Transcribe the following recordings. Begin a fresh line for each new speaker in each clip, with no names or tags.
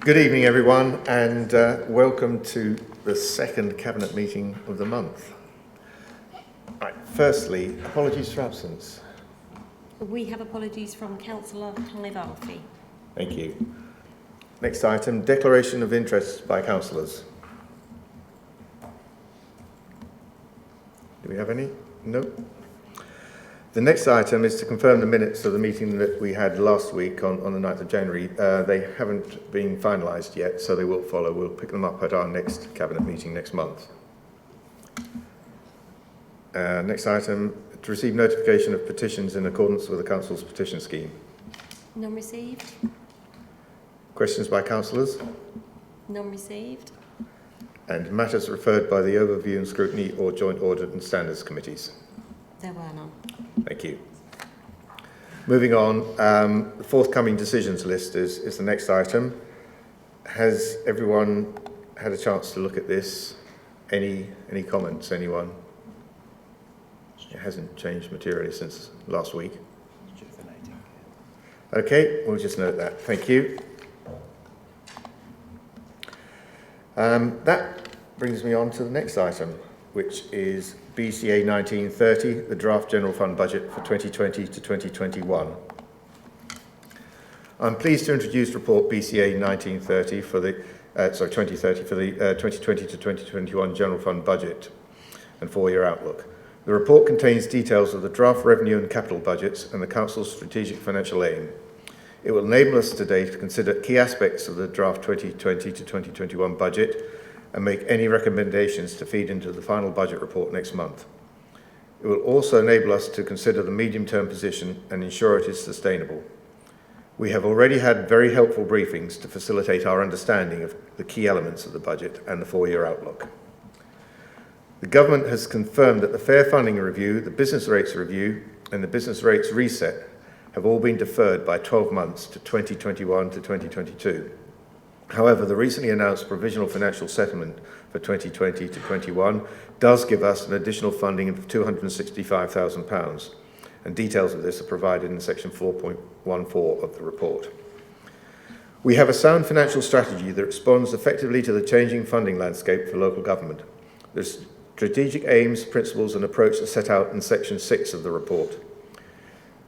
Good evening, everyone, and welcome to the second Cabinet meeting of the month. Right, firstly, apologies for absence.
We have apologies from Councillor Clive Alfie.
Thank you. Next item, declaration of interest by councillors. Do we have any? No. The next item is to confirm the minutes of the meeting that we had last week on the 9th of January. They haven't been finalised yet, so they will follow. We'll pick them up at our next Cabinet meeting next month. Next item, to receive notification of petitions in accordance with the Council's petition scheme.
None received.
Questions by councillors?
None received.
And matters referred by the Overview and Scrutiny or Joint Audit and Standards Committees.
There were none.
Thank you. Moving on, the forthcoming decisions list is the next item. Has everyone had a chance to look at this? Any comments, anyone? It hasn't changed materially since last week. Okay, we'll just note that. Thank you. That brings me on to the next item, which is BCA 1930, the draft general fund budget for 2020 to 2021. I'm pleased to introduce report BCA 1930 for the 2030 for the 2020 to 2021 general fund budget and 4-year outlook. The report contains details of the draft revenue and capital budgets and the Council's strategic financial aim. It will enable us today to consider key aspects of the draft 2020 to 2021 budget and make any recommendations to feed into the final budget report next month. It will also enable us to consider the medium-term position and ensure it is sustainable. We have already had very helpful briefings to facilitate our understanding of the key elements of the budget and the 4-year outlook. The Government has confirmed that the Fair Funding Review, the Business Rates Review and the Business Rates Reset have all been deferred by 12 months to 2021 to 2022. However, the recently announced provisional financial settlement for 2020 to 21 does give us an additional funding of £265,000, and details of this are provided in section 4.14 of the report. We have a sound financial strategy that responds effectively to the changing funding landscape for local government. The strategic aims, principles and approach are set out in section 6 of the report.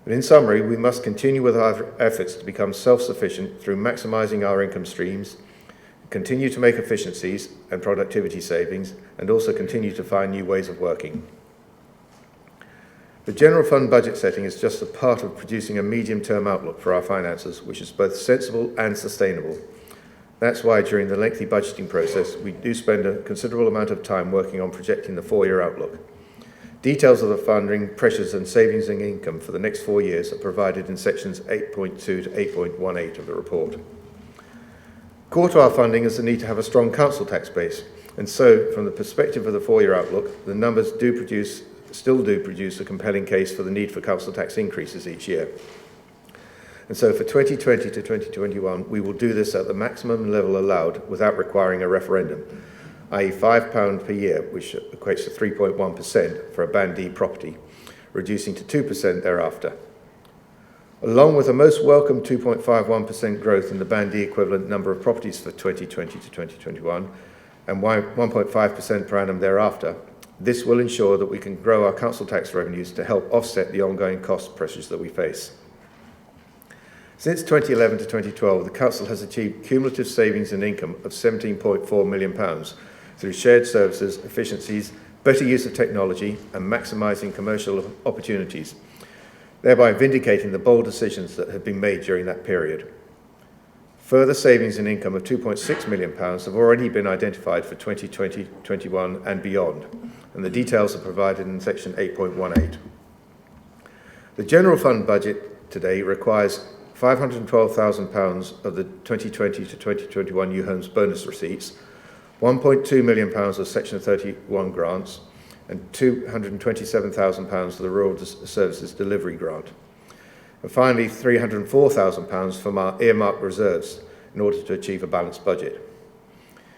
But in summary, we must continue with our efforts to become self-sufficient through maximising our income streams, continue to make efficiencies and productivity savings, and also continue to find new ways of working. The general fund budget setting is just a part of producing a medium-term outlook for our finances, which is both sensible and sustainable. That's why during the lengthy budgeting process, we do spend a considerable amount of time working on projecting the 4-year outlook. Details of the funding, pressures and savings and income for the next 4 years are provided in sections 8.2 to 8.18 of the report. Core to our funding is the need to have a strong council tax base, and so from the perspective of the 4-year outlook, the numbers still do produce a compelling case for the need for council tax increases each year. And so for 2020 to 2021, we will do this at the maximum level allowed without requiring a referendum, i.e. £5 per year, which equates to 3.1% for a Band D property, reducing to 2% thereafter. Along with a most welcome 2.51% growth in the Band D equivalent number of properties for 2020 to 2021 and 1.5% per annum thereafter, this will ensure that we can grow our council tax revenues to help offset the ongoing cost pressures that we face. Since 2011 to 2012, the Council has achieved cumulative savings in income of £17.4 million through shared services, efficiencies, better use of technology and maximising commercial opportunities, thereby vindicating the bold decisions that have been made during that period. Further savings in income of £2.6 million have already been identified for 2020, 21 and beyond, and the details are provided in section 8.18. The general fund budget today requires £512,000 of the 2020 to 2021 New Homes bonus receipts, £1.2 million of Section 31 grants, and £227,000 of the Rural Services Delivery Grant. And finally, £304,000 from our earmarked reserves in order to achieve a balanced budget.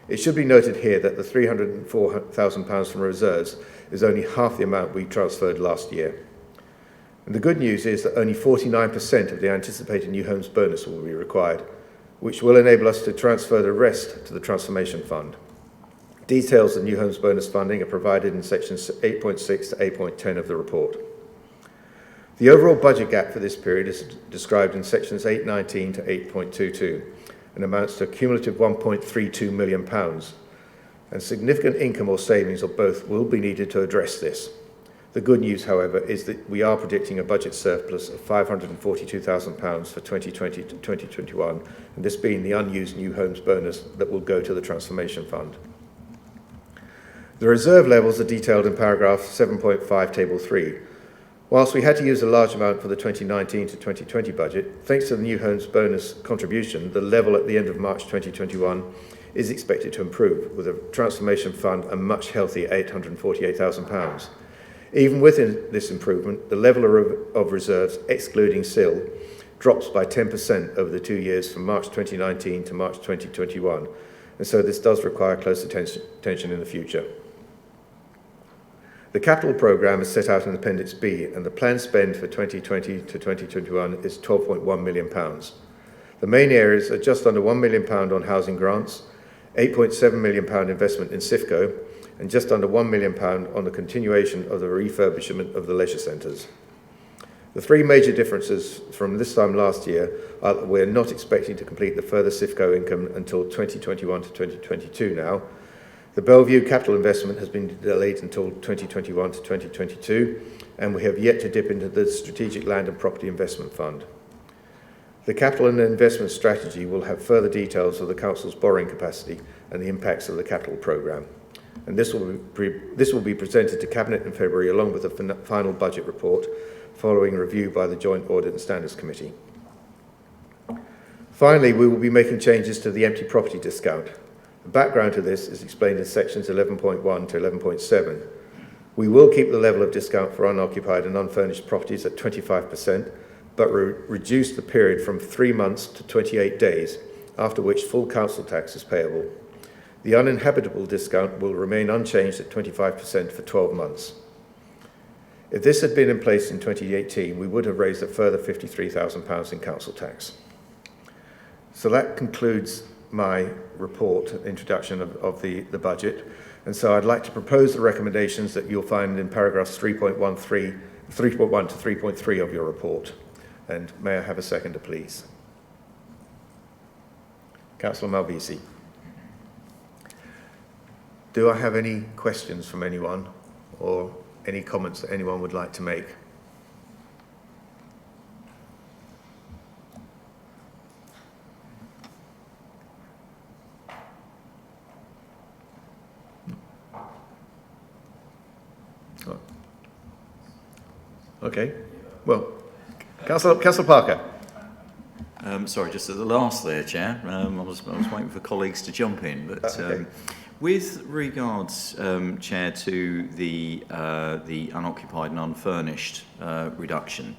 It should be noted here that the £304,000 from reserves is only half the amount we transferred last year. And the good news is that only 49% of the anticipated New Homes bonus will be required, which will enable us to transfer the rest to the Transformation Fund. Details of New Homes Bonus funding are provided in sections 8.6 to 8.10 of the report. The overall budget gap for this period is described in sections 8.19 to 8.22 and amounts to a cumulative £1.32 million, and significant income or savings or both will be needed to address this. The good news, however, is that we are predicting a budget surplus of £542,000 for 2020 to 2021, and this being the unused New Homes Bonus that will go to the Transformation Fund. The reserve levels are detailed in paragraph 7.5, table 3. Whilst we had to use a large amount for the 2019 to 2020 budget, thanks to the New Homes Bonus contribution, the level at the end of March 2021 is expected to improve, with a Transformation Fund a much healthier £848,000. Even within this improvement, the level of reserves, excluding SIL, drops by 10% over the 2 years from March 2019 to March 2021, and so this does require close attention in the future. The capital programme is set out in Appendix B, and the planned spend for 2020 to 2021 is £12.1 million. The main areas are just under £1 million on housing grants, £8.7 million investment in SIFCO, and just under £1 million on the continuation of the refurbishment of the leisure centres. The three major differences from this time last year are that we're not expecting to complete the further SIFCO income until 2021 to 2022 now. The Bellevue capital investment has been delayed until 2021 to 2022, and we have yet to dip into the Strategic Land and Property Investment Fund. The capital and investment strategy will have further details of the Council's borrowing capacity and the impacts of the capital programme, and this will be presented to Cabinet in February along with the final budget report following review by the Joint Audit and Standards Committee. Finally, we will be making changes to the empty property discount. The background to this is explained in sections 11.1 to 11.7. We will keep the level of discount for unoccupied and unfurnished properties at 25%, but reduce the period from 3 months to 28 days, after which full council tax is payable. The uninhabitable discount will remain unchanged at 25% for 12 months. If this had been in place in 2018, we would have raised a further £53,000 in council tax. So that concludes my report, introduction of the budget. And so I'd like to propose the recommendations that you'll find in paragraphs 3.1 to 3.3 of your report. And may I have a seconder, please? Councillor Malvisi. Do I have any questions from anyone or any comments that anyone would like to make? Oh. Okay. Well, Councillor Parker.
Sorry, just at the last there, Chair. I was waiting for colleagues to jump in, but
Okay.
with regards, Chair, to the unoccupied and unfurnished reduction,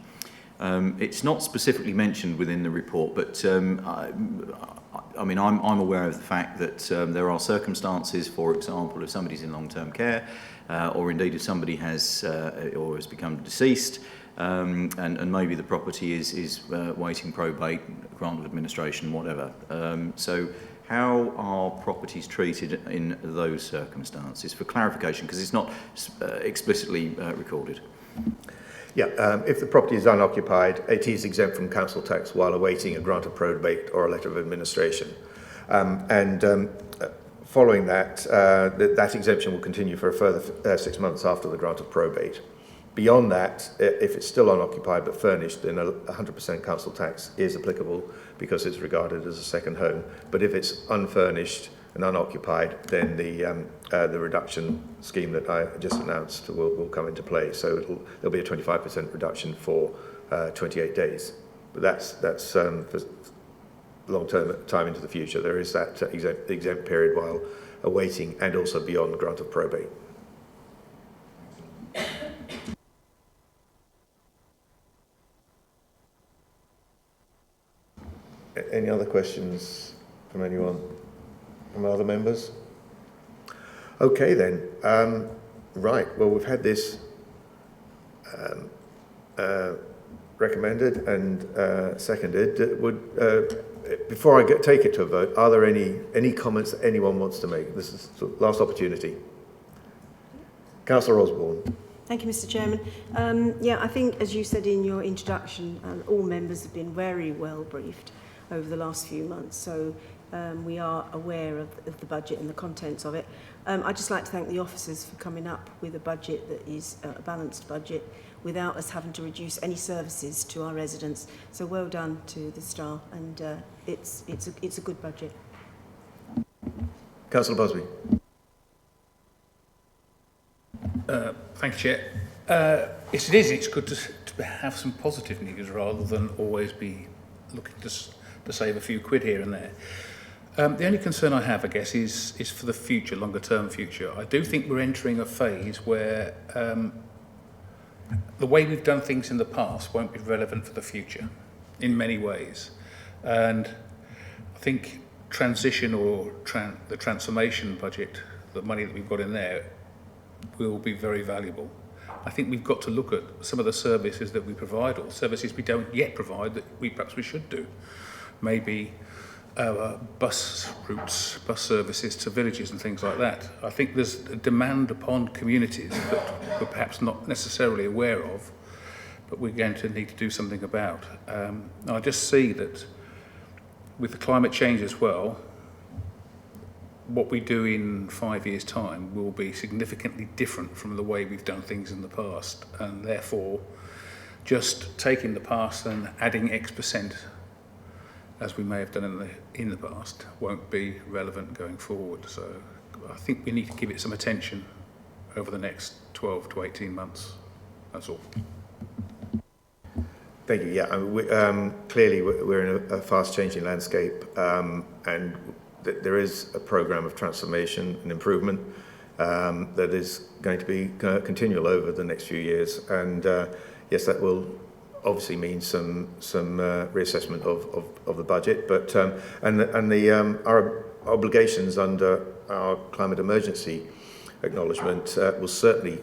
it's not specifically mentioned within the report, but I mean, I'm aware of the fact that there are circumstances, for example, if somebody's in long-term care, or indeed if somebody has or has become deceased, and maybe the property is waiting probate, grant of administration, whatever. So how are properties treated in those circumstances? For clarification, because it's not explicitly recorded.
Yeah, if the property is unoccupied, it is exempt from council tax while awaiting a grant of probate or a letter of administration. Following that, that exemption will continue for a further 6 months after the grant of probate. Beyond that, if it's still unoccupied but furnished, then 100% council tax is applicable because it's regarded as a second home. But if it's unfurnished and unoccupied, then the reduction scheme that I just announced will come into play. So there'll be a 25% reduction for 28 days. But that's for long-term time into the future. There is that exempt period while awaiting and also beyond grant of probate. Any other questions from anyone? From other members? Okay then. Right. Well, we've had this recommended and seconded. Would before I take it to a vote, are there any comments that anyone wants to make? This is the last opportunity. Councillor Osborne.
Thank you, Mr. Chairman. Yeah, I think, as you said in your introduction, all members have been very well briefed over the last few months, so we are aware of the budget and the contents of it. I'd just like to thank the officers for coming up with a budget that is a balanced budget without us having to reduce any services to our residents. So well done to the staff, and it's a good budget.
Councillor Busby.
Thank you, Chair. Yes, it is. It's good to have some positive news rather than always be looking to save a few quid here and there. The only concern I have, I guess, is for the future, longer-term future. I do think we're entering a phase where the way we've done things in the past won't be relevant for the future in many ways. And I think transition or the transformation budget, the money that we've got in there, will be very valuable. I think we've got to look at some of the services that we provide, or services we don't yet provide that perhaps we should do. Maybe bus routes, bus services to villages and things like that. I think there's a demand upon communities that we're perhaps not necessarily aware of, but we're going to need to do something about. I just see that with the climate change as well, what we do in 5 years' time will be significantly different from the way we've done things in the past, and therefore just taking the past and adding X%, as we may have done in the past, won't be relevant going forward. So I think we need to give it some attention over the next 12 to 18 months. That's all.
Thank you. Yeah, clearly we're in a fast-changing landscape, and there is a programme of transformation and improvement that is going to be continual over the next few years, and yes, that will obviously mean some reassessment of the budget, but our obligations under our climate emergency acknowledgement will certainly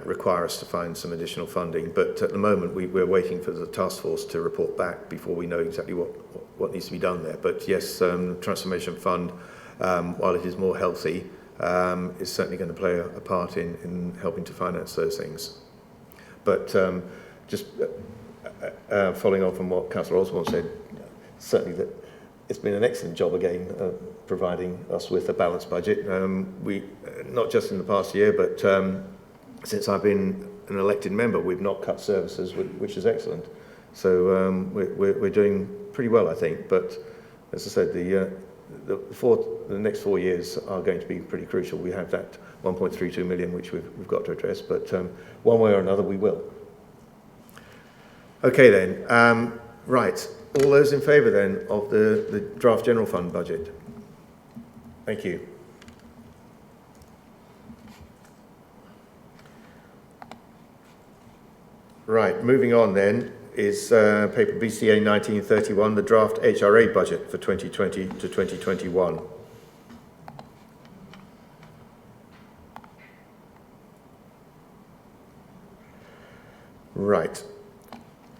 require us to find some additional funding, but at the moment we're waiting for the task force to report back before we know exactly what needs to be done there. But yes, the Transformation Fund, while it is more healthy, is certainly going to play a part in helping to finance those things. But just following on from what Councillor Osborne said, certainly that it's been an excellent job again providing us with a balanced budget. We, not just in the past year, but since I've been an elected member, we've not cut services, which is excellent. So we're doing pretty well, I think. But as I said, the next 4 years are going to be pretty crucial. We have that 1.32 million, which we've got to address, but one way or another we will. Okay then, right. All those in favour then of the draft general fund budget? Thank you. Right, moving on then is paper BCA 1931, the draft HRA budget for 2020 to 2021. Right.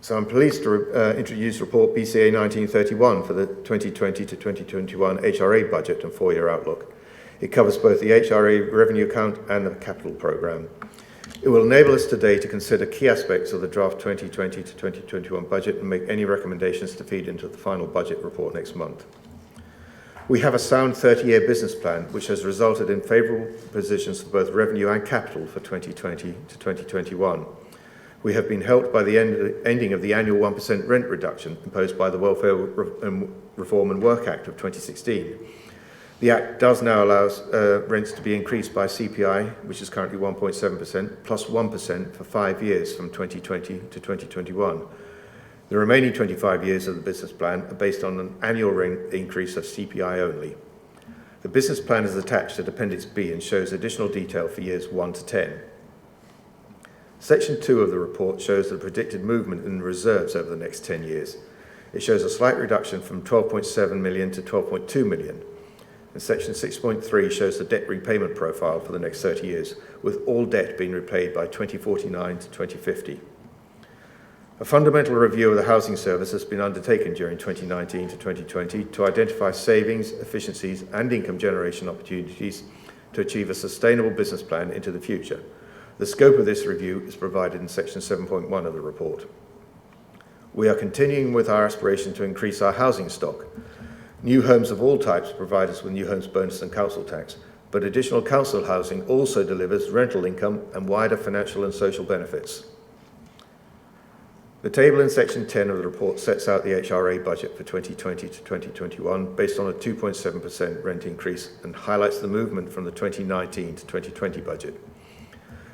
So I'm pleased to introduce report BCA 1931 for the 2020 to 2021 HRA budget and 4-year outlook. It covers both the HRA revenue account and the capital programme. It will enable us today to consider key aspects of the draft 2020 to 2021 budget and make any recommendations to feed into the final budget report next month. We have a sound 30-year business plan which has resulted in favourable positions for both revenue and capital for 2020 to 2021. We have been helped by the ending of the annual 1% rent reduction imposed by the Welfare Reform and Work Act of 2016. The Act does now allow rents to be increased by CPI, which is currently 1.7%, plus 1% for 5 years from 2020 to 2021. The remaining 25 years of the business plan are based on an annual rent increase of CPI only. The business plan is attached at Appendix B and shows additional detail for years 1 to 10. Section 2 of the report shows the predicted movement in reserves over the next 10 years. It shows a slight reduction from 12.7 million to 12.2 million. And section 6.3 shows the debt repayment profile for the next 30 years, with all debt being repaid by 2049 to 2050. A fundamental review of the housing service has been undertaken during 2019 to 2020 to identify savings, efficiencies and income generation opportunities to achieve a sustainable business plan into the future. The scope of this review is provided in section 7.1 of the report. We are continuing with our aspiration to increase our housing stock. New homes of all types provide us with new homes bonus and council tax, but additional council housing also delivers rental income and wider financial and social benefits. The table in section 10 of the report sets out the HRA budget for 2020 to 2021 based on a 2.7% rent increase and highlights the movement from the 2019 to 2020 budget.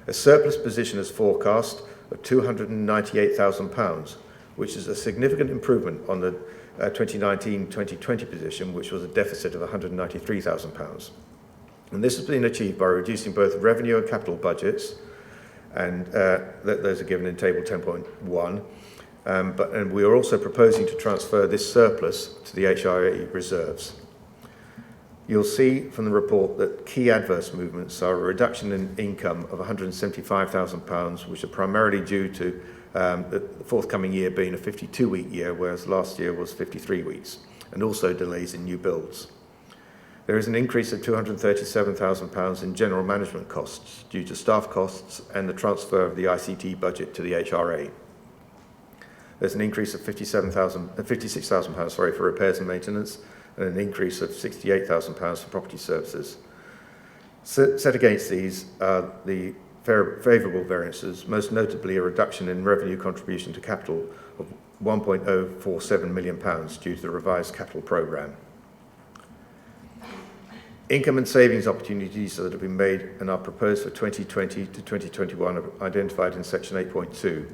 A surplus position is forecast of £298,000, which is a significant improvement on the 2019-2020 position, which was a deficit of £193,000. And this has been achieved by reducing both revenue and capital budgets, and those are given in table 10.1. And we are also proposing to transfer this surplus to the HRA reserves. You'll see from the report that key adverse movements are a reduction in income of £175,000, which are primarily due to the forthcoming year being a 52-week year, whereas last year was 53 weeks, and also delays in new builds. There is an increase of £237,000 in general management costs due to staff costs and the transfer of the ICT budget to the HRA. There's an increase of £56,000 for repairs and maintenance, and an increase of £68,000 for property services. Set against these are the favourable variances, most notably a reduction in revenue contribution to capital of £1.047 million due to the revised capital programme. Income and savings opportunities that have been made and are proposed for 2020 to 2021 are identified in section 8.2.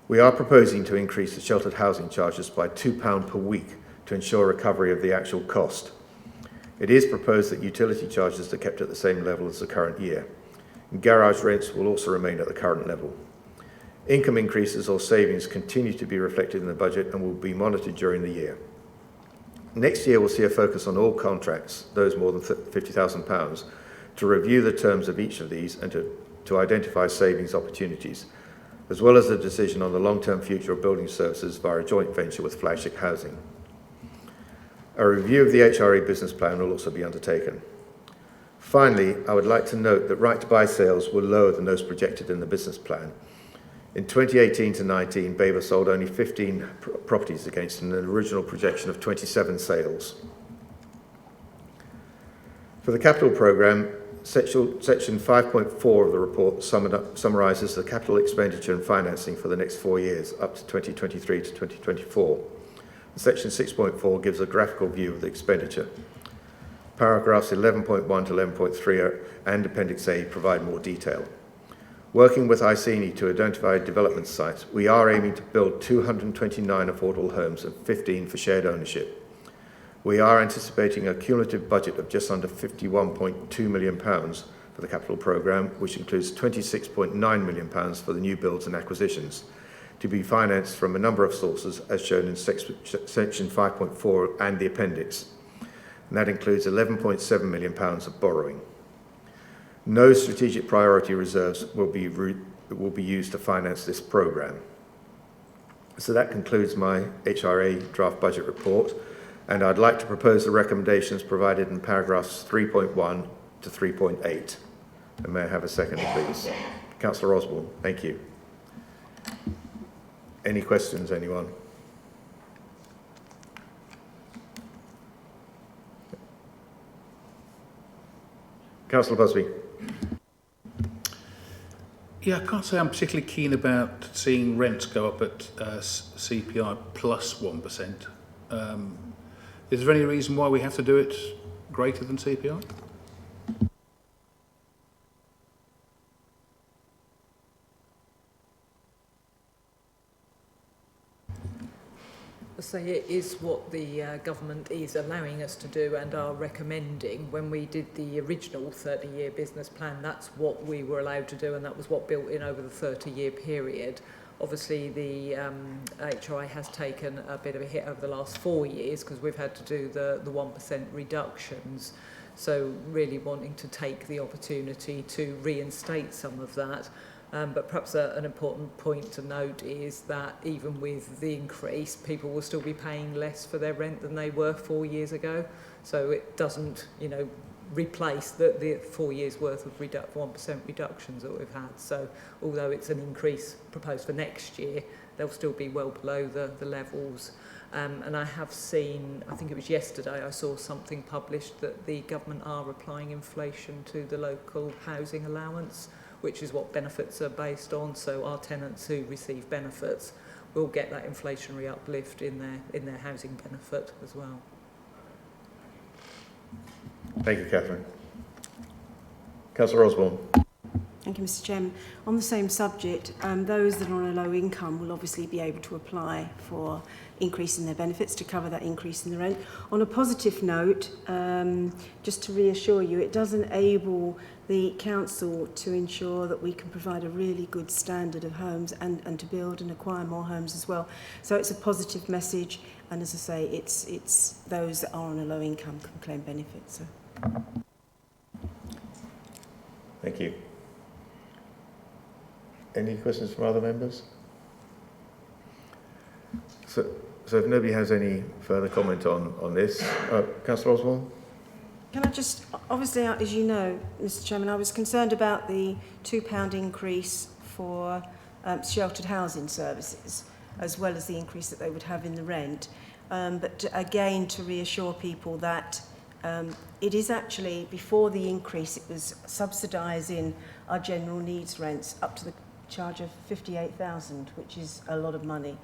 We are proposing to increase the sheltered housing charges by £2 per week to ensure recovery of the actual cost. It is proposed that utility charges are kept at the same level as the current year. Garage rents will also remain at the current level. Income increases or savings continue to be reflected in the budget and will be monitored during the year. Next year we'll see a focus on all contracts, those more than £50,000, to review the terms of each of these and to identify savings opportunities, as well as a decision on the long-term future of building services via a joint venture with Flagship Housing. A review of the HRA business plan will also be undertaken. Finally, I would like to note that right-to-buy sales were lower than those projected in the business plan. In 2018 to 19, Babergh sold only 15 properties against an original projection of 27 sales. For the capital programme, section 5.4 of the report summarises the capital expenditure and financing for the next 4 years, up to 2023 to 2024. Section 6.4 gives a graphical view of the expenditure. Paragraphs 11.1 to 11.3 and Appendix A provide more detail. Working with ICENI to identify development sites, we are aiming to build 229 affordable homes and 15 for shared ownership. We are anticipating a cumulative budget of just under £51.2 million for the capital programme, which includes £26.9 million for the new builds and acquisitions, to be financed from a number of sources as shown in section 5.4 and the appendix. And that includes £11.7 million of borrowing. No strategic priority reserves will be used to finance this programme. So that concludes my HRA draft budget report, and I'd like to propose the recommendations provided in paragraphs 3.1 to 3.8. And may I have a second, please? Councillor Osborne, thank you. Any questions, anyone? Councillor Busby.
Yeah, I can't say I'm particularly keen about seeing rents go up at CPI plus 1%. Is there any reason why we have to do it greater than CPI?
So it is what the government is allowing us to do and are recommending. When we did the original 30-year business plan, that's what we were allowed to do, and that was what built in over the 30-year period. Obviously, the HRI has taken a bit of a hit over the last 4 years because we've had to do the 1% reductions. So really wanting to take the opportunity to reinstate some of that. But perhaps an important point to note is that even with the increase, people will still be paying less for their rent than they were 4 years ago. So it doesn't, replace the 4 years worth of 1% reductions that we've had. So although it's an increase proposed for next year, they'll still be well below the levels. And I have seen, I think it was yesterday, I saw something published that the government are applying inflation to the local housing allowance, which is what benefits are based on. So our tenants who receive benefits will get that inflationary uplift in their housing benefit as well.
Thank you, Catherine. Councillor Osborne.
Thank you, Mr. Chairman. On the same subject, those that are on a low income will obviously be able to apply for increasing their benefits to cover that increase in the rent. On a positive note, just to reassure you, it does enable the council to ensure that we can provide a really good standard of homes and to build and acquire more homes as well. So it's a positive message, and as I say, it's those that are on a low income can claim benefits. So.
Thank you. Any questions from other members? So if nobody has any further comment on this, Councillor Osborne?
Can I just, obviously, as you know, Mr. Chairman, I was concerned about the £2 increase for sheltered housing services, as well as the increase that they would have in the rent. But again, to reassure people that it is actually, before the increase, it was subsidising our general needs rents up to the charge of £58,000, which is a lot of money.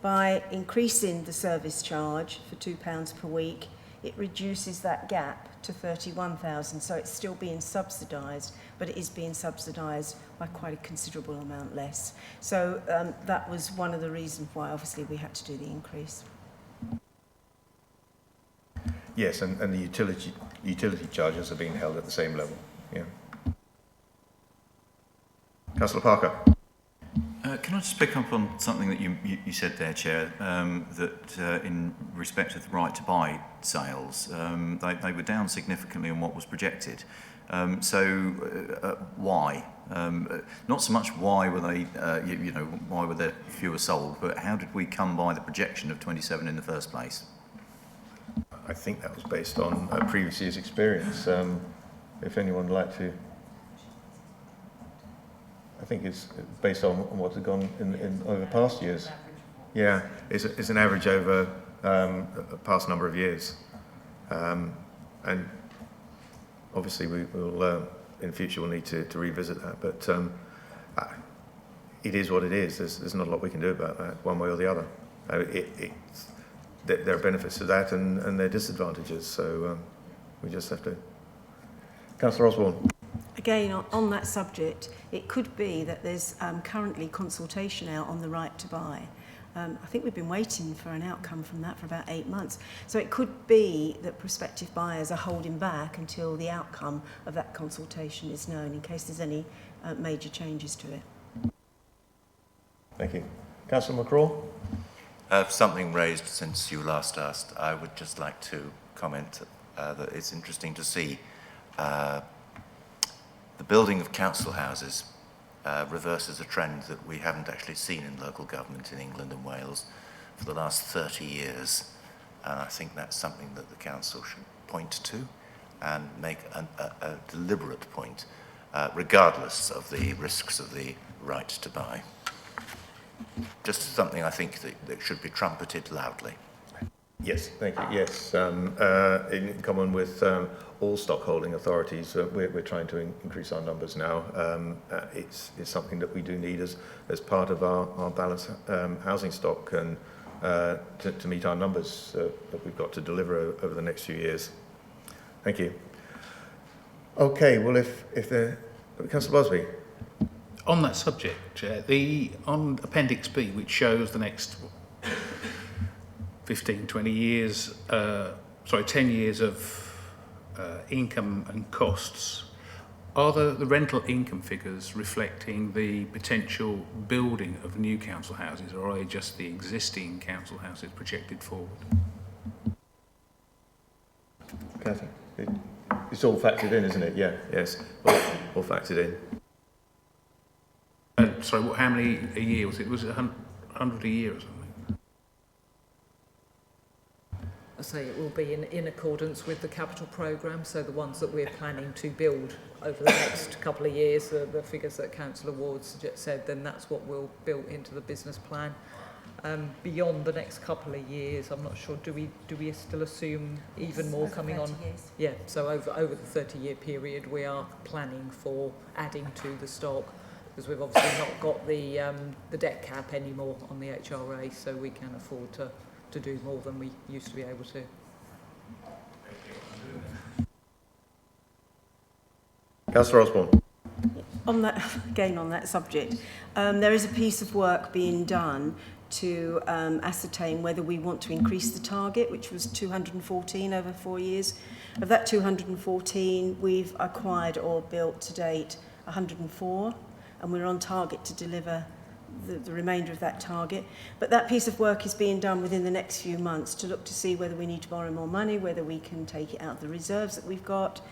By increasing the service charge for £2 per week, it reduces that gap to £31,000, so it's still being subsidised, but it is being subsidised by quite a considerable amount less. So that was one of the reasons why obviously we had to do the increase.
Yes, and the utility charges are being held at the same level. Yeah. Councillor Parker.
Can I just pick up on something that you said there, Chair, that in respect of the right to buy sales, they were down significantly on what was projected. Why? Not so much why were they, why were there fewer sold, but how did we come by the projection of 27 in the first place?
I think that was based on previous year's experience. If anyone would like to... I think it's based on what has gone in over past years. Yeah, it's an average over a past number of years. And obviously we will, in the future, we'll need to revisit that. But it is what it is. There's not a lot we can do about that, one way or the other. There are benefits to that and there are disadvantages. So we just have to... Councillor Osborne.
Again, on that subject, it could be that there's currently consultation out on the right to buy. I think we've been waiting for an outcome from that for about 8 months. So it could be that prospective buyers are holding back until the outcome of that consultation is known, in case there's any major changes to it.
Thank you. Councillor McCraw?
Something raised since you last asked. I would just like to comment that it's interesting to see the building of council houses reverses a trend that we haven't actually seen in local government in England and Wales for the last 30 years. And I think that's something that the council should point to and make a deliberate point, regardless of the risks of the right to buy. Just something I think that should be trumpeted loudly.
Yes, thank you. Yes, in common with all stockholding authorities, we're trying to increase our numbers now. It's something that we do need as part of our balanced housing stock and to meet our numbers that we've got to deliver over the next few years. Thank you. Okay, well, if there... Councillor Busby.
On that subject, Chair, on Appendix B, which shows the next 15, 20 years, 10 years of income and costs, are the rental income figures reflecting the potential building of new council houses, or are they just the existing council houses projected forward?
Catherine, it's all factored in, isn't it? Yeah, yes, all factored in.
Sorry, how many a year was it? Was it 100 a year or something?
I say it will be in accordance with the capital programme, so the ones that we're planning to build over the next couple of years, the figures that Councillor Ward said, then that's what we'll build into the business plan. Beyond the next couple of years, I'm not sure, do we still assume even more coming on?
Years.
Yeah, so over the 30-year period, we are planning for adding to the stock, because we've obviously not got the debt cap anymore on the HRA, so we can afford to do more than we used to be able to.
Councillor Osborne.
On that subject, there is a piece of work being done to ascertain whether we want to increase the target, which was 214 over 4 years. Of that 214, we've acquired or built to date 104, and we're on target to deliver the remainder of that target. But that piece of work is being done within the next few months to look to see whether we need to borrow more money, whether we can take it out of the reserves that we've got,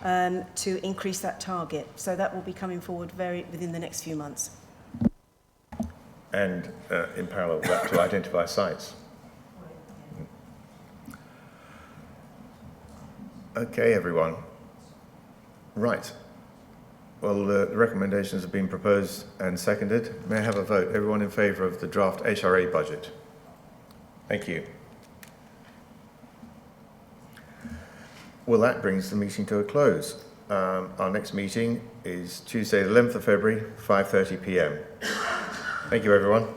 to increase that target. So that will be coming forward within the next few months.
And in parallel with that, to identify sites. Okay, everyone. Right. Well, the recommendations have been proposed and seconded. May I have a vote? Everyone in favour of the draft HRA budget? Thank you. Well, that brings the meeting to a close. Our next meeting is Tuesday, the 11th of February, 5:30 p.m. Thank you, everyone.